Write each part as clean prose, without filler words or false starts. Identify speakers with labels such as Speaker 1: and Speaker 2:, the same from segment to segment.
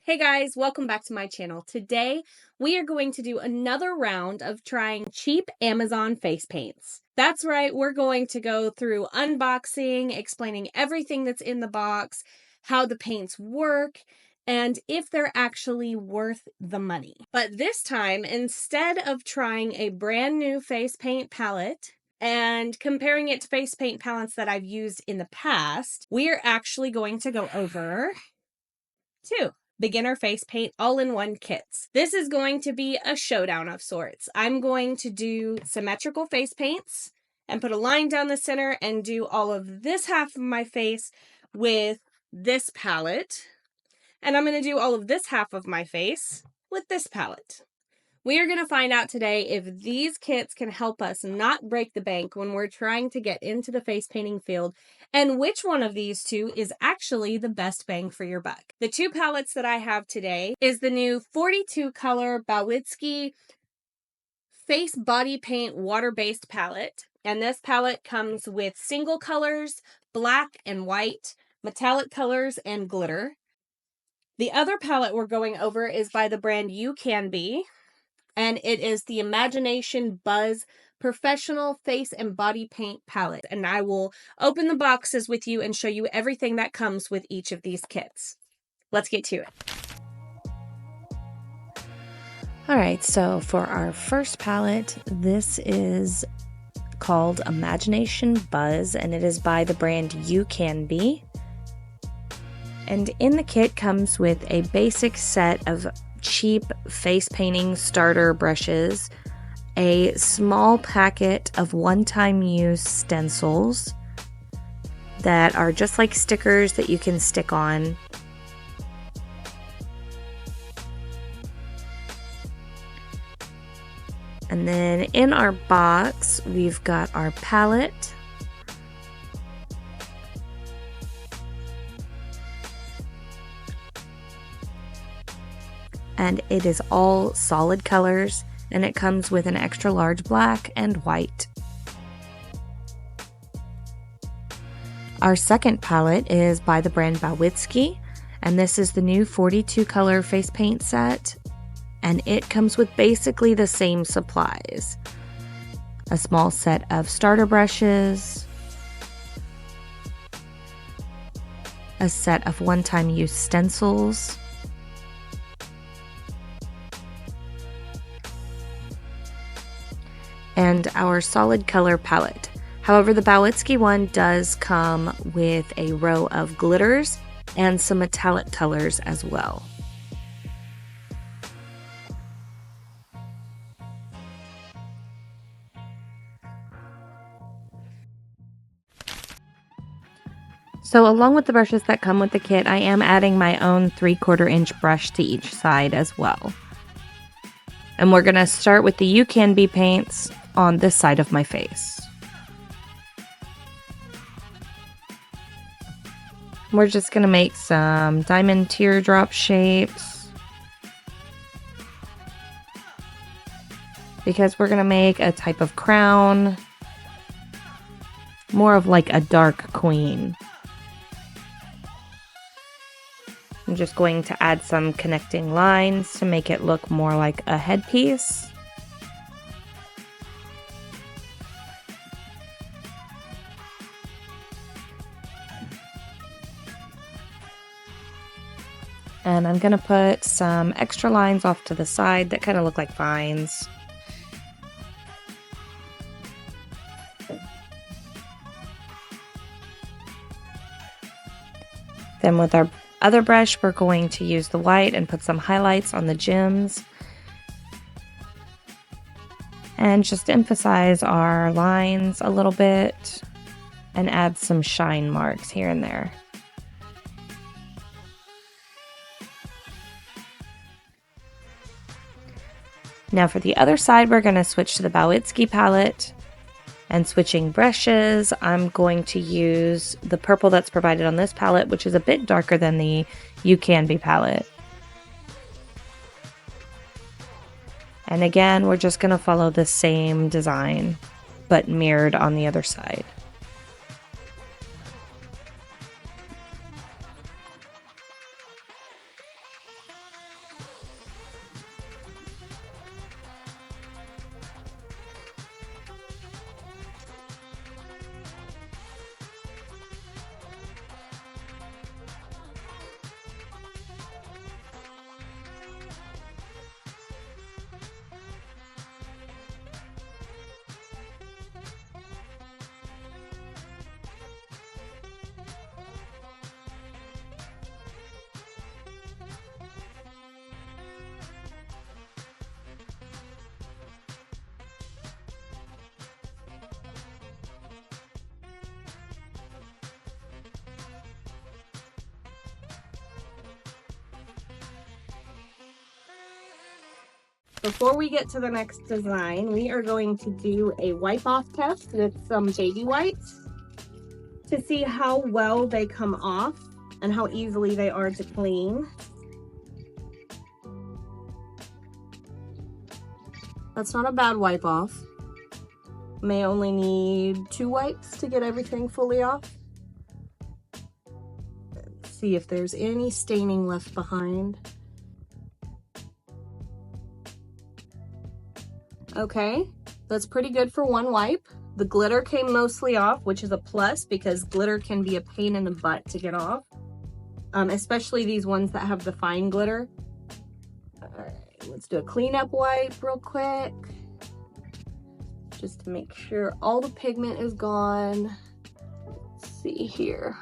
Speaker 1: Hey guys, welcome back to my channel. Today, we are going to do another round of trying cheap Amazon face paints. That's right, we're going to go through unboxing, explaining everything that's in the box, how the paints work, and if they're actually worth the money. But this time, instead of trying a brand new face paint palette, and comparing it to face paint palettes that I've used in the past, we are actually going to go over two beginner face paint all-in-one kits. This is going to be a showdown of sorts. I'm going to do symmetrical face paints and put a line down the center and do all of this half of my face with this palette. And I'm going to do all of this half of my face with this palette. We are going to find out today if these kits can help us not break the bank when we're trying to get into the face painting field, and which one of these two is actually the best bang for your buck. The two palettes that I have today is the new 42 color Bowitzki Face Body Paint water-based palette. And this palette comes with single colors, black and white, metallic colors, and glitter. The other palette we're going over is by the brand UCANBE. And it is the Imagination Buzz Professional Face and Body Paint Palette. And I will open the boxes with you and show you everything that comes with each of these kits. Let's get to it.
Speaker 2: Alright, so for our first palette, this is called Imagination Buzz, and it is by the brand UCANBE. And in the kit comes with a basic set of cheap face painting starter brushes, a small packet of one-time use stencils that are just like stickers that you can stick on, and then in our box we've got our palette, and it is all solid colors, and it comes with an extra large black and white. Our second palette is by the brand Bowitzki, and this is the new 42 color face paint set, and it comes with basically the same supplies. A small set of starter brushes, a set of one-time use stencils, and our solid color palette. However, the Bowitzki one does come with a row of glitters and some metallic colors as well. So along with the brushes that come with the kit, I am adding my own 3/4 inch brush to each side as well. And we're going to start with the UCANBE paints on this side of my face. We're just going to make some diamond teardrop shapes, because we're going to make a type of crown, more of like a dark queen. I'm just going to add some connecting lines to make it look more like a headpiece. And I'm going to put some extra lines off to the side that kind of look like vines. Then with our other brush, we're going to use the white and put some highlights on the gems. And just emphasize our lines a little bit and add some shine marks here and there. Now for the other side, we're going to switch to the Bowitzki palette, and switching brushes, I'm going to use the purple that's provided on this palette, which is a bit darker than the UCANBE palette. And again, we're just going to follow the same design, but mirrored on the other side.
Speaker 1: before we get to the next design, we are going to do a wipe off test with some baby wipes to see how well they come off and how easily they are to clean. That's not a bad wipe off. May only need 2 wipes to get everything fully off. Let's see if there's any staining left behind. Okay, that's pretty good for 1 wipe. The glitter came mostly off, which is a plus because glitter can be a pain in the butt to get off. Especially these ones that have the fine glitter. All right, let's do a cleanup wipe real quick, just to make sure all the pigment is gone. Let's see here.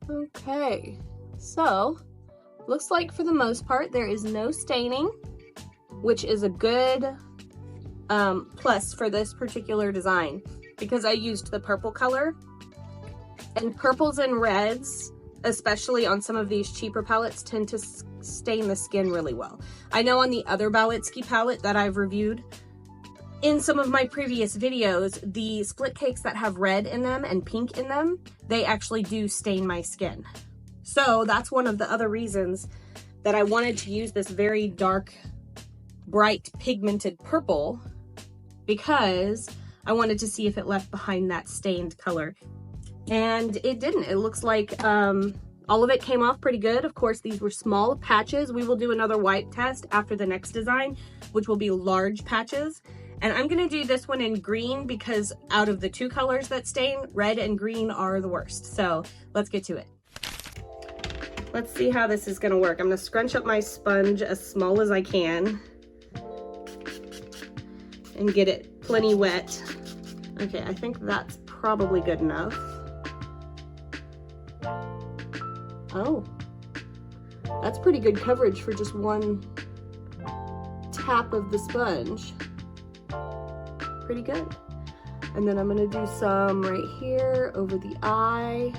Speaker 1: Okay, so looks like for the most part there is no staining, which is a good plus for this particular design because I used the purple color, and purples and reds, especially on some of these cheaper palettes, tend to stain the skin really well. I know on the other Bowitzki palette that I've reviewed in some of my previous videos, the split cakes that have red in them and pink in them, they actually do stain my skin. So that's one of the other reasons that I wanted to use this very dark, bright, pigmented purple, because I wanted to see if it left behind that stained color. And it didn't. It looks like all of it came off pretty good. Of course, these were small patches. We will do another wipe test after the next design, which will be large patches. And I'm gonna do this one in green because out of the 2 colors that stain, red and green are the worst. So let's get to it. Let's see how this is gonna work. I'm gonna scrunch up my sponge as small as I can and get it plenty wet. Okay, I think that's probably good enough. Oh, that's pretty good coverage for just 1 tap of the sponge. Pretty good. And then I'm gonna do some right here over the eye.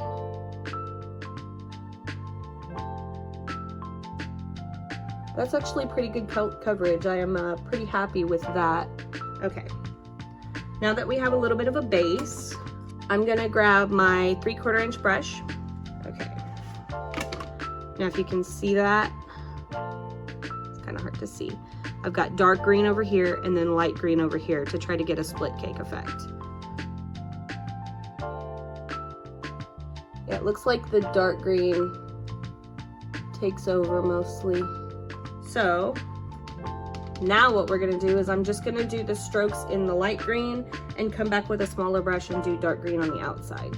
Speaker 1: That's actually pretty good coverage. I am pretty happy with that. Okay, now that we have a little bit of a base, I'm gonna grab my 3/4 inch brush. Okay, now if you can see that, it's kind of hard to see. I've got dark green over here and then light green over here to try to get a split cake effect. Yeah, it looks like the dark green takes over mostly. So now what we're gonna do is I'm just gonna do the strokes in the light green and come back with a smaller brush and do dark green on the outside.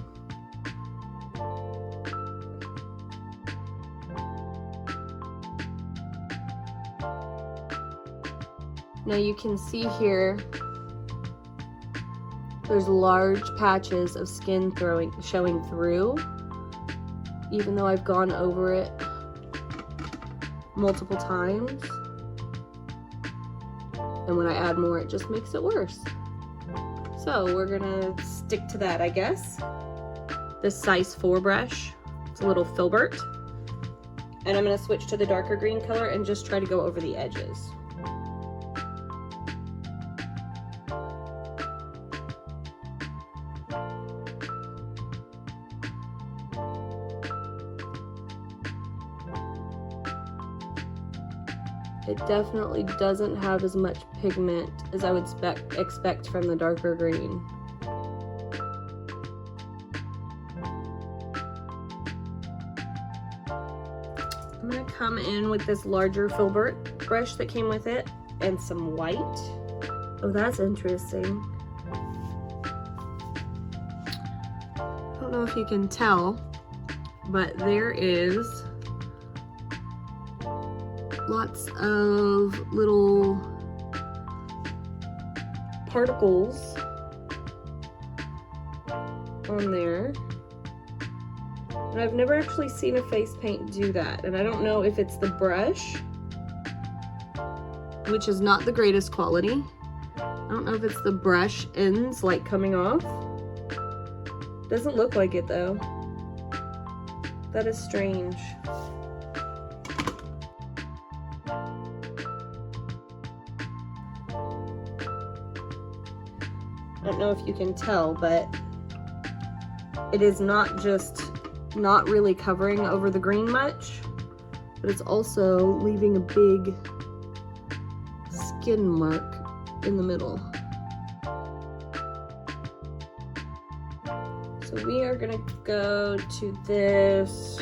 Speaker 1: Now you can see here, there's large patches of skin showing through, even though I've gone over it multiple times. And when I add more, it just makes it worse. So we're gonna stick to that, I guess. This size 4 brush, it's a little filbert. And I'm gonna switch to the darker green color and just try to go over the edges. It definitely doesn't have as much pigment as I would expect from the darker green. I'm gonna come in with this larger filbert brush that came with it and some white. Oh, that's interesting. I don't know if you can tell, but there is lots of little particles on there. And I've never actually seen a face paint do that. And I don't know if it's the brush, which is not the greatest quality. I don't know if it's the brush ends like coming off. Doesn't look like it though. That is strange. I don't know if you can tell, but it is not just not really covering over the green much, but it's also leaving a big skin mark in the middle. So we are gonna go to this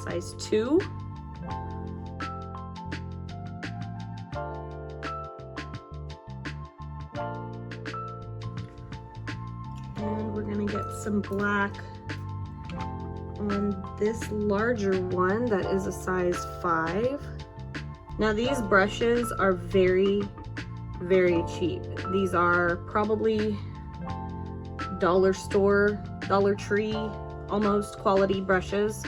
Speaker 1: size 2. And we're gonna get some black on this larger one that is a size 5. Now these brushes are very, very cheap. These are probably dollar store, Dollar Tree almost quality brushes.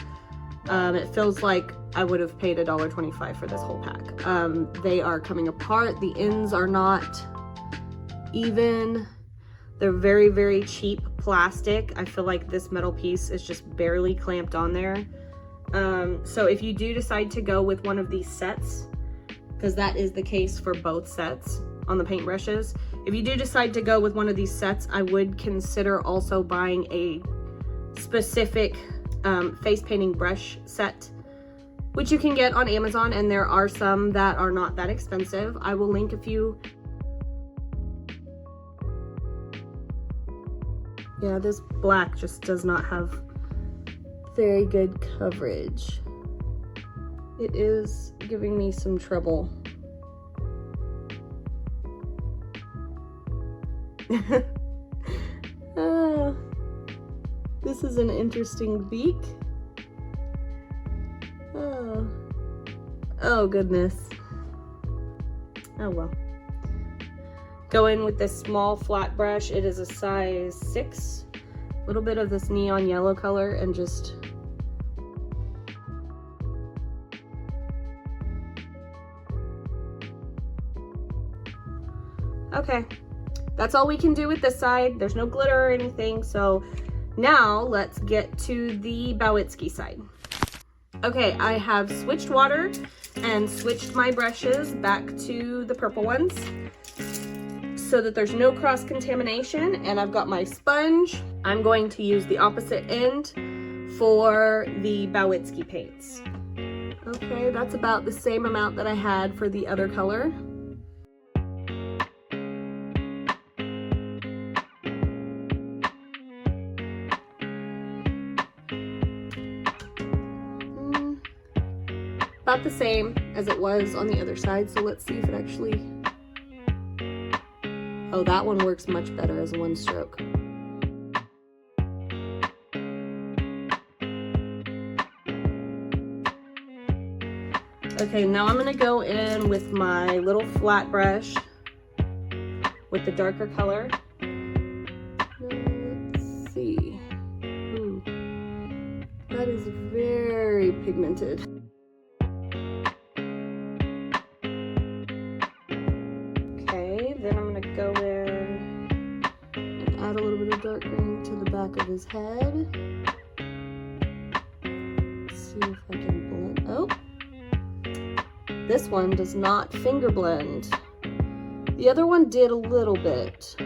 Speaker 1: It feels like I would have paid $1.25 for this whole pack. They are coming apart. The ends are not even. They're very, very cheap plastic. I feel like this metal piece is just barely clamped on there. So if you do decide to go with one of these sets, because that is the case for both sets on the paintbrushes, if you do decide to go with one of these sets, I would consider also buying a specific face painting brush set, which you can get on Amazon, and there are some that are not that expensive. I will link a few. Yeah, this black just does not have very good coverage. It is giving me some trouble. This is an interesting beak. Oh goodness. Oh well. Go in with this small flat brush. It is a size 6. A little bit of this neon yellow color and just okay. That's all we can do with this side. There's no glitter or anything. So now let's get to the Bowitzki side. Okay, I have switched water and switched my brushes back to the purple ones so that there's no cross contamination, and I've got my sponge. I'm going to use the opposite end for the Bowitzki paints. Okay, that's about the same amount that I had for the other color. About the same as it was on the other side, so let's see if it actually... Oh, that one works much better as one stroke. Okay, now I'm gonna go in with my little flat brush with the darker color. Let's see. Ooh, that is very pigmented. Then I'm gonna go in and add a little bit of dark green to the back of his head. Let's see if I can blend. Oh, this one does not finger blend. The other one did a little bit. All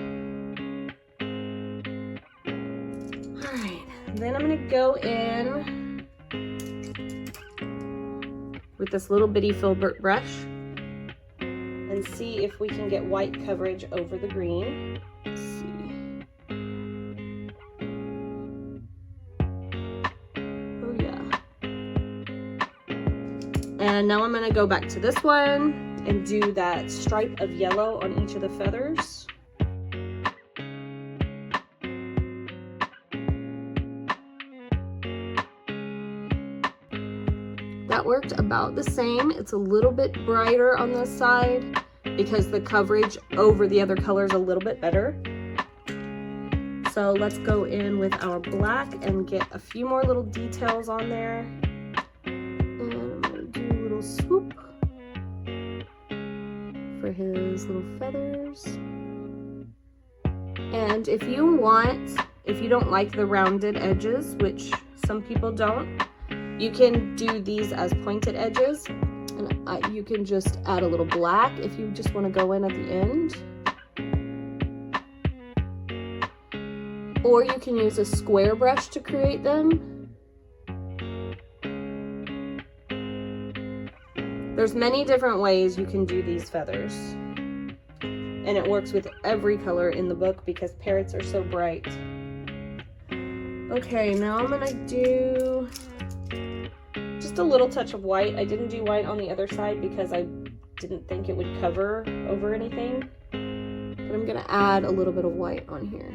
Speaker 1: right, then I'm gonna go in with this little bitty filbert brush and see if we can get white coverage over the green. Let's see. Oh yeah. And now I'm gonna go back to this one and do that stripe of yellow on each of the feathers. That worked about the same. It's a little bit brighter on this side because the coverage over the other color is a little bit better. So let's go in with our black and get a few more little details on there. And I'm gonna do a little swoop for his little feathers. And if you don't like the rounded edges, which some people don't, You can do these as pointed edges, and you can just add a little black if you just want to go in at the end. Or you can use a square brush to create them. There's many different ways you can do these feathers. And it works with every color in the book because parrots are so bright. Okay, now I'm gonna do just a little touch of white. I didn't do white on the other side because I didn't think it would cover over anything. But I'm gonna add a little bit of white on here.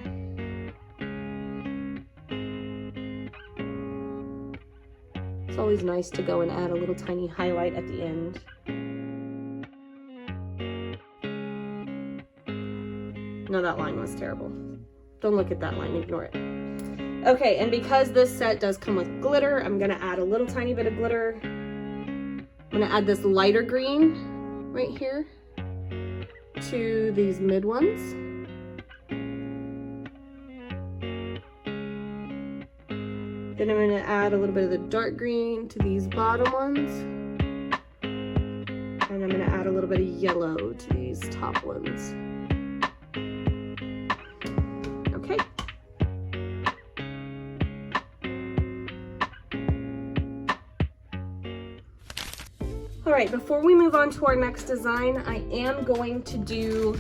Speaker 1: It's always nice to go and add a little tiny highlight at the end. No, that line was terrible. Don't look at that line, ignore it. Okay, and because this set does come with glitter, I'm gonna add a little tiny bit of glitter. I'm gonna add this lighter green right here to these mid ones. Then I'm gonna add a little bit of the dark green to these bottom ones. And I'm gonna add a little bit of yellow to these top ones. Okay. All right, before we move on to our next design, I am going to do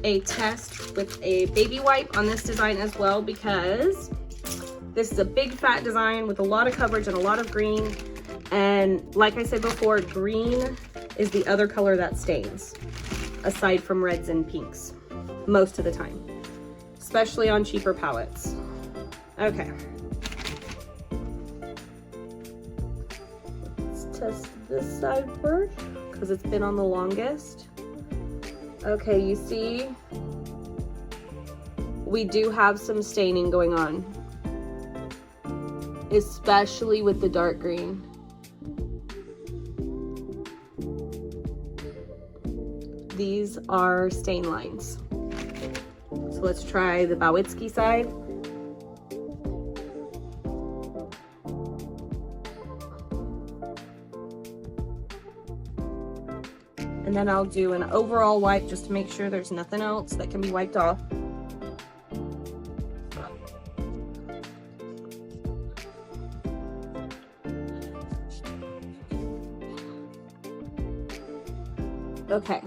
Speaker 1: a test with a baby wipe on this design as well, because this is a big fat design with a lot of coverage and a lot of green. And like I said before, green is the other color that stains, aside from reds and pinks, most of the time, especially on cheaper palettes. Okay. Let's test this side first, because it's been on the longest. Okay, you see, we do have some staining going on, especially with the dark green. These are stain lines. So let's try the Bowitzki side. And then I'll do an overall wipe just to make sure there's nothing else that can be wiped off. Okay,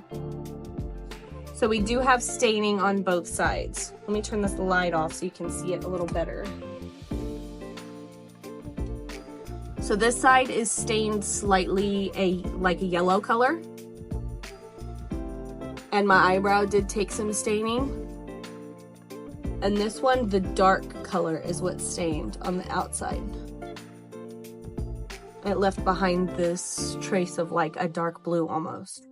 Speaker 1: so we do have staining on both sides. Let me turn this light off so you can see it a little better. So this side is stained slightly like a yellow color. And my eyebrow did take some staining. And this one, the dark color is what's stained on the outside. It left behind this trace of like a dark blue almost.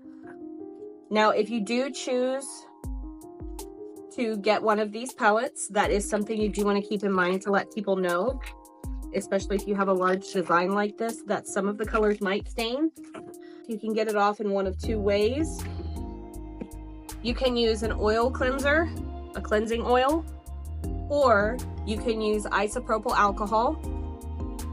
Speaker 1: Now, if you do choose to get one of these palettes, that is something you do want to keep in mind to let people know, especially if you have a large design like this, that some of the colors might stain. You can get it off in one of two ways. You can use an oil cleanser, a cleansing oil, or you can use isopropyl alcohol,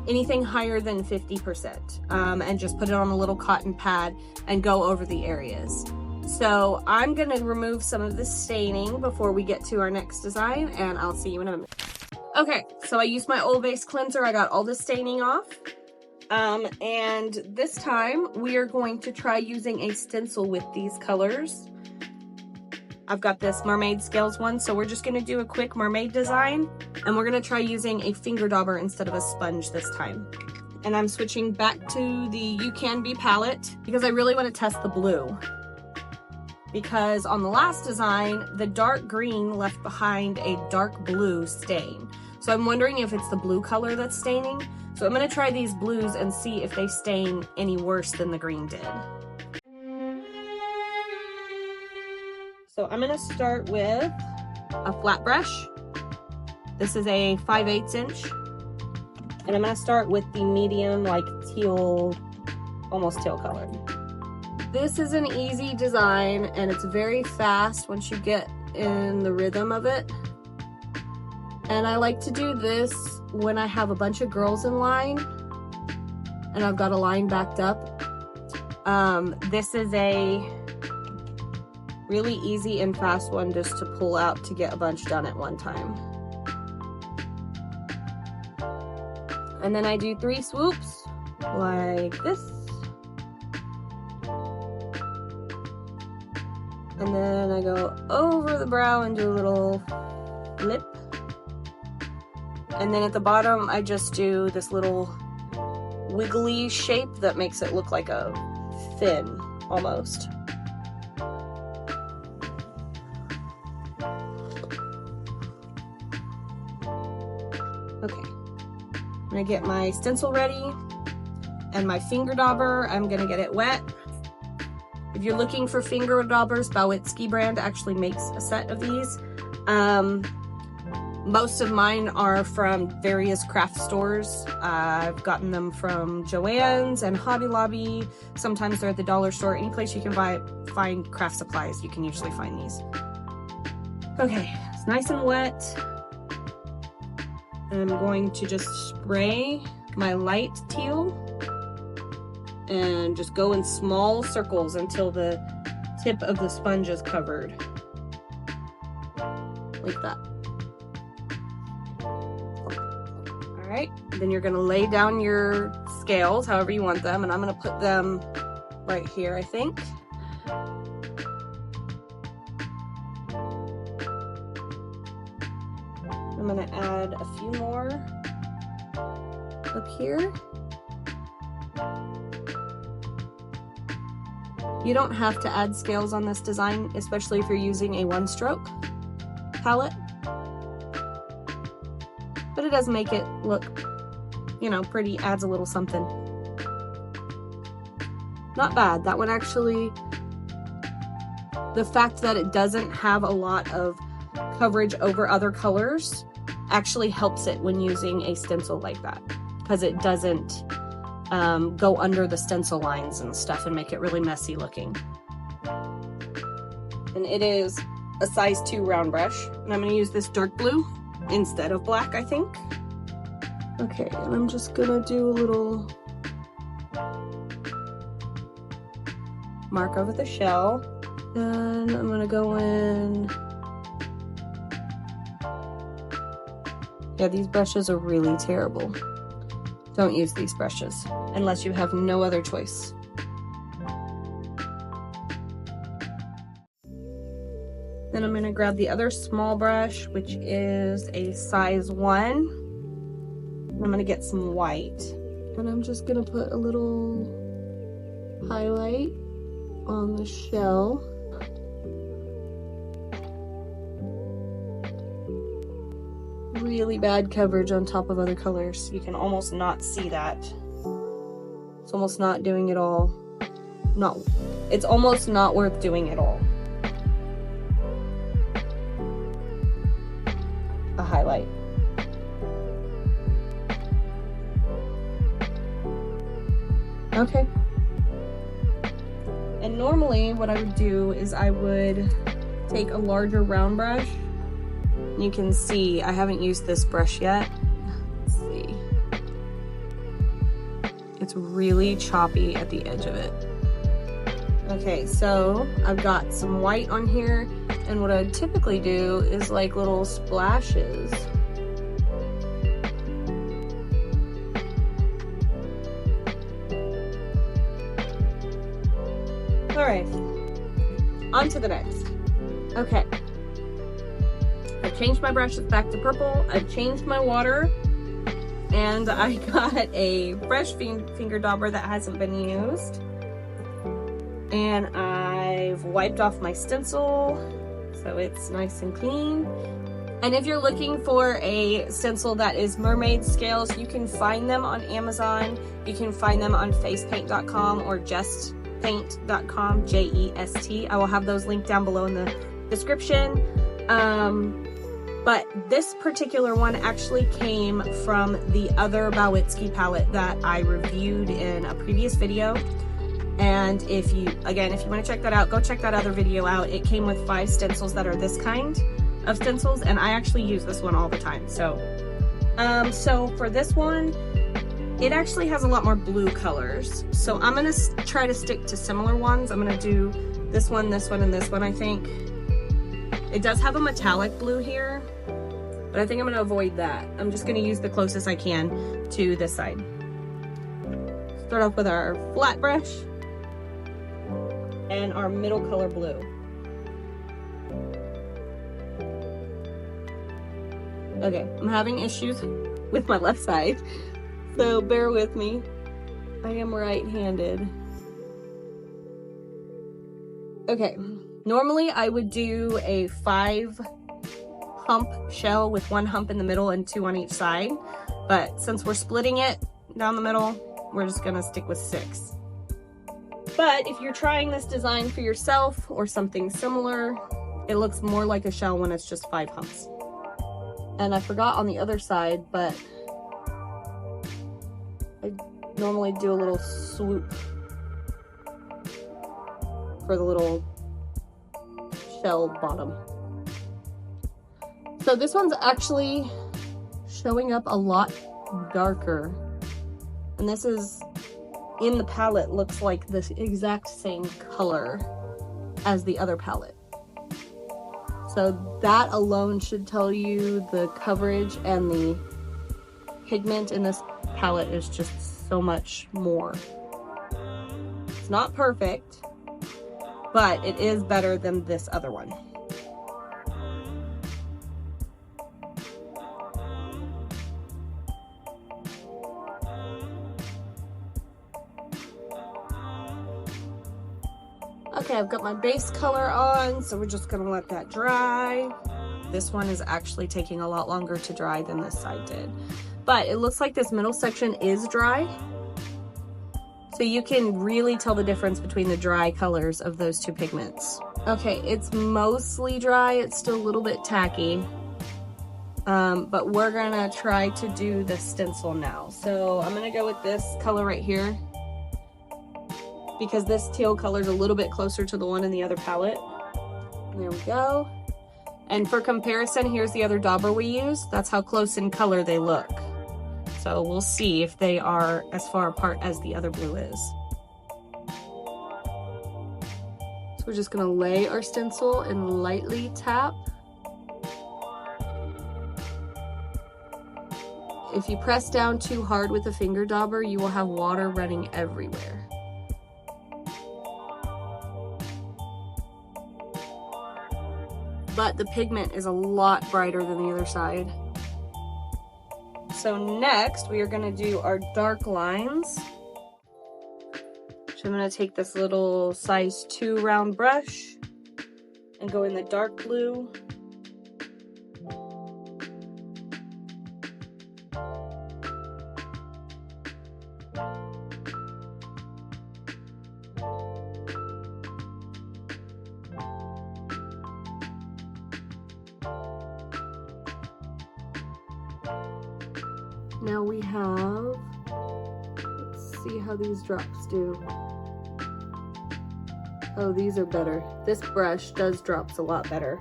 Speaker 1: anything higher than 50%, and just put it on a little cotton pad and go over the areas. So I'm gonna remove some of the staining before we get to our next design, and I'll see you in a minute. Okay, so I used my oil-based cleanser. I got all the staining off. And this time we are going to try using a stencil with these colors. I've got this Mermaid Scales one, so we're just gonna do a quick mermaid design, and we're gonna try using a finger dauber instead of a sponge this time. And I'm switching back to the UCANBE palette because I really wanna test the blue. Because on the last design, the dark green left behind a dark blue stain. So I'm wondering if it's the blue color that's staining. So I'm gonna try these blues and see if they stain any worse than the green did. So I'm gonna start with a flat brush. This is a 5/8 inch. And I'm gonna start with the medium, like teal, almost teal color. This is an easy design and it's very fast once you get in the rhythm of it. And I like to do this when I have a bunch of girls in line and I've got a line backed up. This is a really easy and fast one just to pull out to get a bunch done at one time. And then I do 3 swoops like this. And then I go over the brow and do a little lip. And then at the bottom, I just do this little wiggly shape that makes it look like a fin, almost. Okay. I'm gonna get my stencil ready, and my finger dauber, I'm gonna get it wet. If you're looking for finger daubers, Bowitzki brand actually makes a set of these. Most of mine are from various craft stores. I've gotten them from Joann's and Hobby Lobby. Sometimes they're at the dollar store. Any place you can find craft supplies, you can usually find these. Okay, it's nice and wet. I'm going to just spray my light teal and just go in small circles until the tip of the sponge is covered. Like that. Alright, then you're gonna lay down your scales however you want them, and I'm gonna put them right here, I think. I'm gonna add a few more up here. You don't have to add scales on this design, especially if you're using a one-stroke palette. But it does make it look, you know, pretty, adds a little something. Not bad. That one actually, the fact that it doesn't have a lot of coverage over other colors actually helps it when using a stencil like that, because it doesn't go under the stencil lines and stuff and make it really messy looking. And it is a size 2 round brush, and I'm going to use this dark blue instead of black, I think. Okay, and I'm just gonna do a little mark over the shell, and I'm gonna go in. Yeah, these brushes are really terrible. Don't use these brushes unless you have no other choice. Then I'm gonna grab the other small brush, which is a size 1. I'm gonna get some white, and I'm just gonna put a little highlight on the shell. Really bad coverage on top of other colors. You can almost not see that. It's almost not doing it all. No, it's almost not worth doing it all. A highlight. Okay. And normally what I would do is I would take a larger round brush. You can see I haven't used this brush yet. Let's see. It's really choppy at the edge of it. Okay, so I've got some white on here, and what I typically do is like little splashes. Alright, on to the next. Okay. I've changed my brushes back to purple, I've changed my water, and I got a fresh finger dauber that hasn't been used. And I've wiped off my stencil, so it's nice and clean. And if you're looking for a stencil that is Mermaid scales, you can find them on Amazon. You can find them on facepaint.com or justpaint.com, J-E-S-T. I will have those linked down below in the description. But this particular one actually came from the other Bowitzki palette that I reviewed in a previous video. And if you want to check that out, go check that other video out. It came with 5 stencils that are this kind of stencils, and I actually use this one all the time. So, so for this one, it actually has a lot more blue colors. So I'm gonna try to stick to similar ones. I'm gonna do this one, and this one, I think. It does have a metallic blue here, but I think I'm gonna avoid that. I'm just gonna use the closest I can to this side. Start off with our flat brush and our middle color blue. Okay, I'm having issues with my left side, so bear with me. I am right-handed. Okay, normally I would do a 5 hump shell with 1 hump in the middle and 2 on each side, but since we're splitting it down the middle, we're just gonna stick with 6. But if you're trying this design for yourself or something similar, it looks more like a shell when it's just 5 humps. And I forgot on the other side, but I normally do a little swoop for the little shell bottom. So this one's actually showing up a lot darker. And this is, in the palette, looks like the exact same color as the other palette. So that alone should tell you the coverage and the pigment in this palette is just so much more. It's not perfect, but it is better than this other one. Okay, I've got my base color on, so we're just gonna let that dry. This one is actually taking a lot longer to dry than this side did. But it looks like this middle section is dry. So you can really tell the difference between the dry colors of those two pigments. Okay, it's mostly dry, it's still a little bit tacky. But we're gonna try to do the stencil now. So I'm gonna go with this color right here, because this teal color is a little bit closer to the one in the other palette. There we go. And for comparison, here's the other dauber we used. That's how close in color they look. So we'll see if they are as far apart as the other blue is. So we're just gonna lay our stencil and lightly tap. If you press down too hard with a finger dauber, you will have water running everywhere. But the pigment is a lot brighter than the other side. So next we are gonna do our dark lines. So I'm gonna take this little size 2 round brush and go in the dark blue. Now we have, let's see how these drops do. Oh, these are better. This brush does drops a lot better.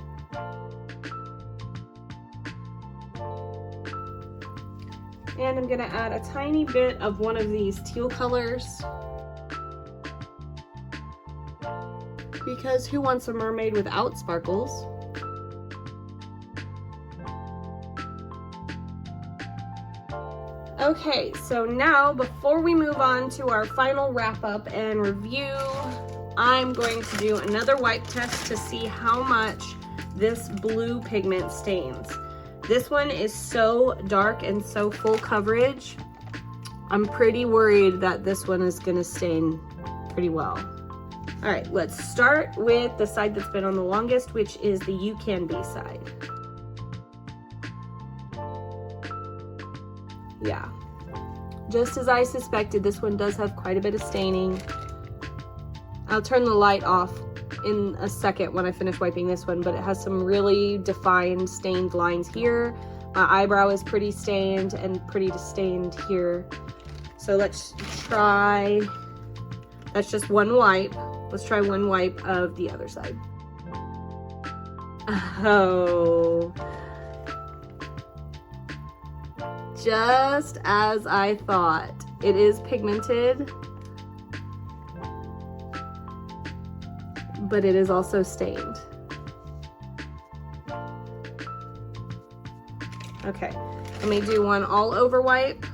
Speaker 1: And I'm gonna add a tiny bit of one of these teal colors, because who wants a mermaid without sparkles? Okay, so now before we move on to our final wrap up and review, I'm going to do another wipe test to see how much this blue pigment stains. This one is so dark and so full coverage. I'm pretty worried that this one is gonna stain pretty well. All right, let's start with the side that's been on the longest, which is the UCANBE side. Yeah, just as I suspected, this one does have quite a bit of staining. I'll turn the light off in a second when I finish wiping this one, but it has some really defined stained lines here. My eyebrow is pretty stained and pretty stained here. So let's try, that's just one wipe. Let's try one wipe of the other side. Oh. Just as I thought. It is pigmented, but it is also stained. Okay, let me do one all over wipe,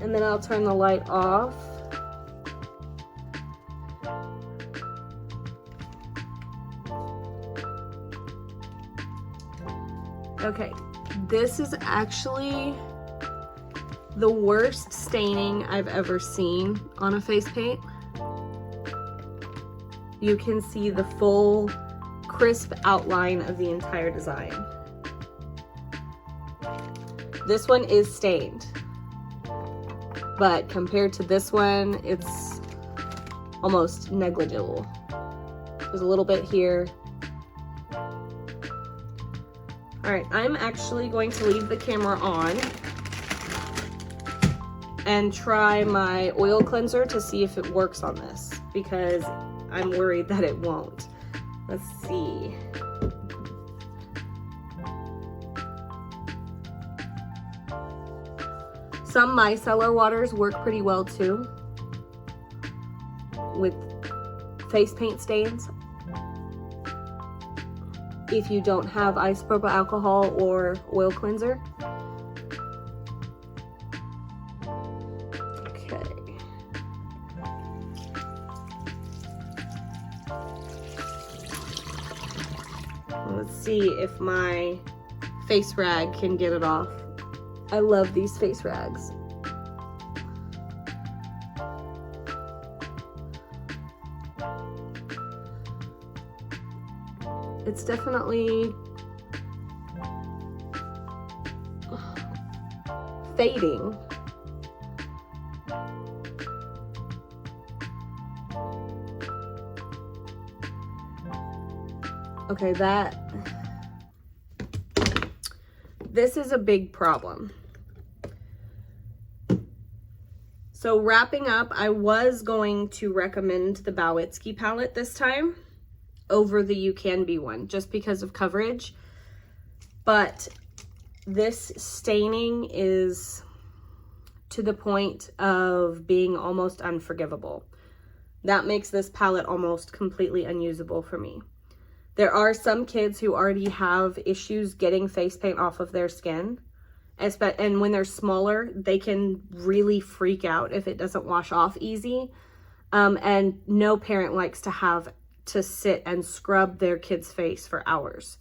Speaker 1: and then I'll turn the light off. Okay, this is actually the worst staining I've ever seen on a face paint. You can see the full crisp outline of the entire design. This one is stained, but compared to this one, it's almost negligible. There's a little bit here. All right, I'm actually going to leave the camera on and try my oil cleanser to see if it works on this, because I'm worried that it won't. Let's see. Some micellar waters work pretty well too with face paint stains, if you don't have isopropyl alcohol or oil cleanser. Okay. Let's see if my face rag can get it off. I love these face rags. It's definitely fading. Okay, this is a big problem. So wrapping up, I was going to recommend the Bowitzki palette this time over the UCANBE one, just because of coverage. But this staining is to the point of being almost unforgivable. That makes this palette almost completely unusable for me. There are some kids who already have issues getting face paint off of their skin. And when they're smaller, they can really freak out if it doesn't wash off easy. And no parent likes to have to sit and scrub their kid's face for hours.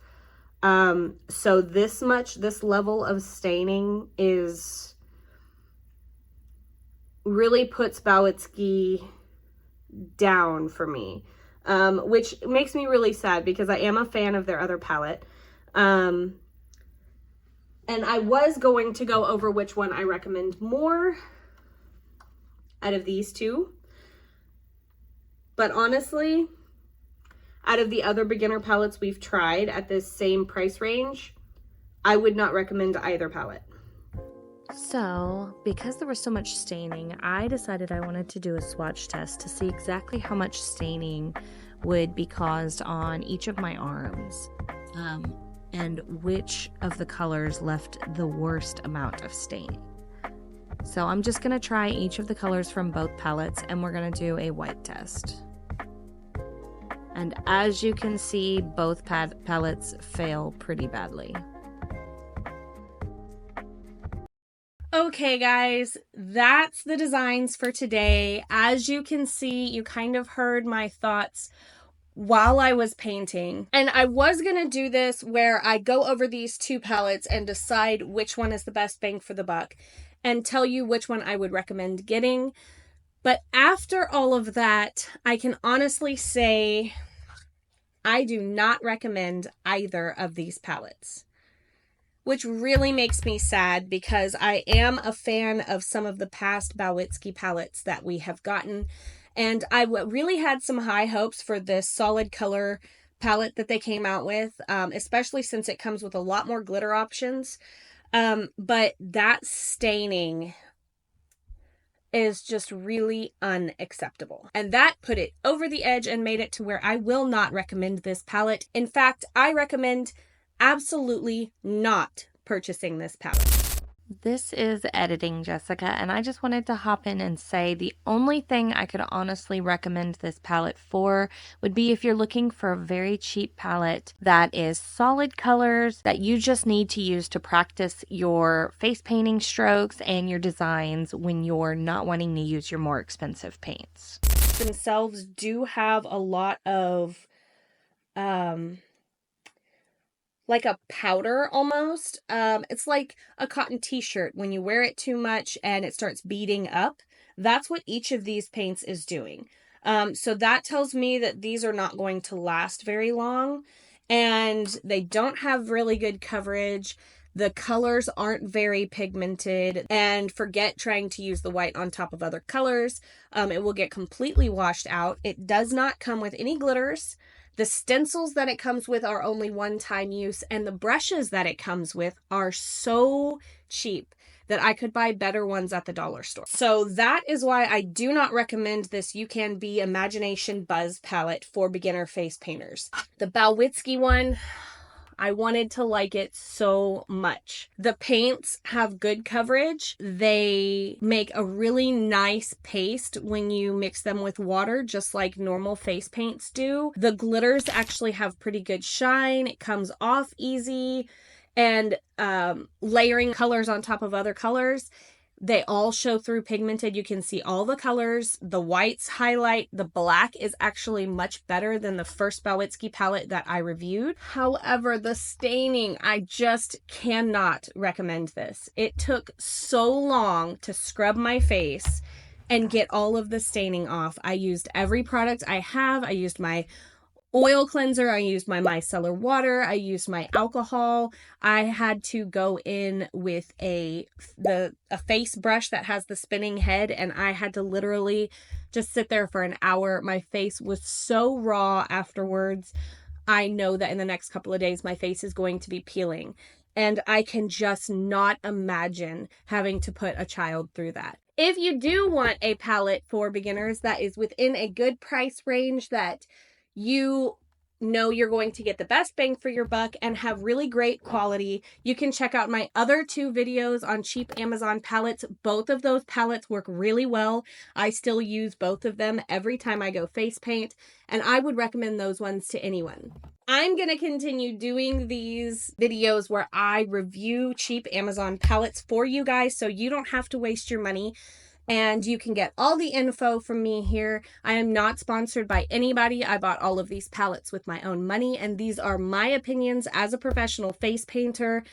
Speaker 1: So this level of staining really puts Bowitzki down for me, which makes me really sad because I am a fan of their other palette. And I was going to go over which one I recommend more out of these two. But honestly, out of the other beginner palettes we've tried at this same price range, I would not recommend either palette.
Speaker 2: So, because there was so much staining, I decided I wanted to do a swatch test to see exactly how much staining would be caused on each of my arms, and which of the colors left the worst amount of staining. So I'm just going to try each of the colors from both palettes, and we're going to do a wipe test. And as you can see, both palettes fail pretty badly.
Speaker 1: Okay guys, that's the designs for today. As you can see, you kind of heard my thoughts while I was painting. And I was gonna do this where I go over these two palettes and decide which one is the best bang for the buck and tell you which one I would recommend getting. But after all of that, I can honestly say I do not recommend either of these palettes, which really makes me sad because I am a fan of some of the past Bowitzki palettes that we have gotten. And I really had some high hopes for this solid color palette that they came out with, especially since it comes with a lot more glitter options. But that staining is just really unacceptable. And that put it over the edge and made it to where I will not recommend this palette. In fact, I recommend absolutely not purchasing this palette.
Speaker 2: This is editing, Jessica, and I just wanted to hop in and say the only thing I could honestly recommend this palette for would be if you're looking for a very cheap palette that is solid colors that you just need to use to practice your face painting strokes and your designs when you're not wanting to use your more expensive paints.
Speaker 1: Themselves do have a lot of like a powder almost. It's like a cotton t-shirt. When you wear it too much and it starts beading up, that's what each of these paints is doing. So that tells me that these are not going to last very long, and they don't have really good coverage. The colors aren't very pigmented, and forget trying to use the white on top of other colors. It will get completely washed out. It does not come with any glitters. The stencils that it comes with are only one-time use, and the brushes that it comes with are so cheap that I could buy better ones at the dollar store. So that is why I do not recommend this UCANBE Imagination Buzz palette for beginner face painters. The Bowitzki one, I wanted to like it so much. The paints have good coverage. They make a really nice paste when you mix them with water, just like normal face paints do. The glitters actually have pretty good shine. It comes off easy. And layering colors on top of other colors, they all show through pigmented. You can see all the colors. The whites highlight. The black is actually much better than the first Bowitzki palette that I reviewed. However, the staining, I just cannot recommend this. It took so long to scrub my face and get all of the staining off. I used every product I have. I used my oil cleanser, I used my micellar water, I used my alcohol. I had to go in with a face brush that has the spinning head, and I had to literally just sit there for an hour. My face was so raw afterwards. I know that in the next couple of days my face is going to be peeling, and I can just not imagine having to put a child through that. If you do want a palette for beginners that is within a good price range, that you know you're going to get the best bang for your buck and have really great quality, you can check out my other 2 videos on cheap Amazon palettes. Both of those palettes work really well. I still use both of them every time I go face paint, and I would recommend those ones to anyone. I'm going to continue doing these videos where I review cheap Amazon palettes for you guys, so you don't have to waste your money. And you can get all the info from me here. I am not sponsored by anybody. I bought all of these palettes with my own money, and these are my opinions as a professional face painter,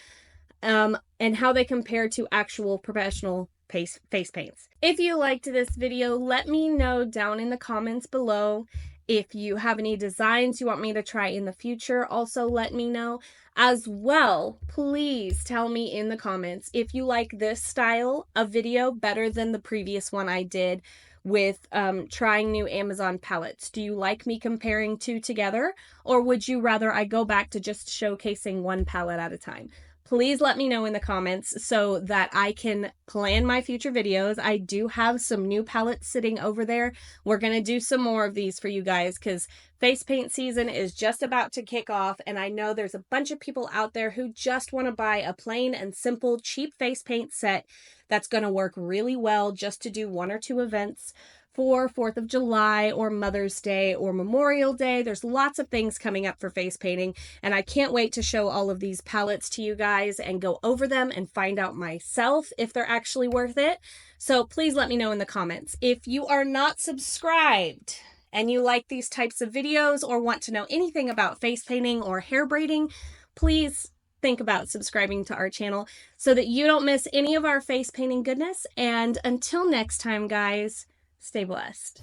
Speaker 1: and how they compare to actual professional face paints. If you liked this video, let me know down in the comments below. If you have any designs you want me to try in the future, also let me know. As well, please tell me in the comments if you like this style of video better than the previous one I did with trying new Amazon palettes. Do you like me comparing 2 together, or would you rather I go back to just showcasing one palette at a time? Please let me know in the comments so that I can plan my future videos. I do have some new palettes sitting over there. We're going to do some more of these for you guys because face paint season is just about to kick off, and I know there's a bunch of people out there who just want to buy a plain and simple cheap face paint set that's going to work really well just to do 1 or 2 events for 4th of July or Mother's Day or Memorial Day. There's lots of things coming up for face painting, and I can't wait to show all of these palettes to you guys and go over them and find out myself if they're actually worth it. So please let me know in the comments. If you are not subscribed and you like these types of videos or want to know anything about face painting or hair braiding, please think about subscribing to our channel so that you don't miss any of our face painting goodness. And until next time, guys, stay blessed.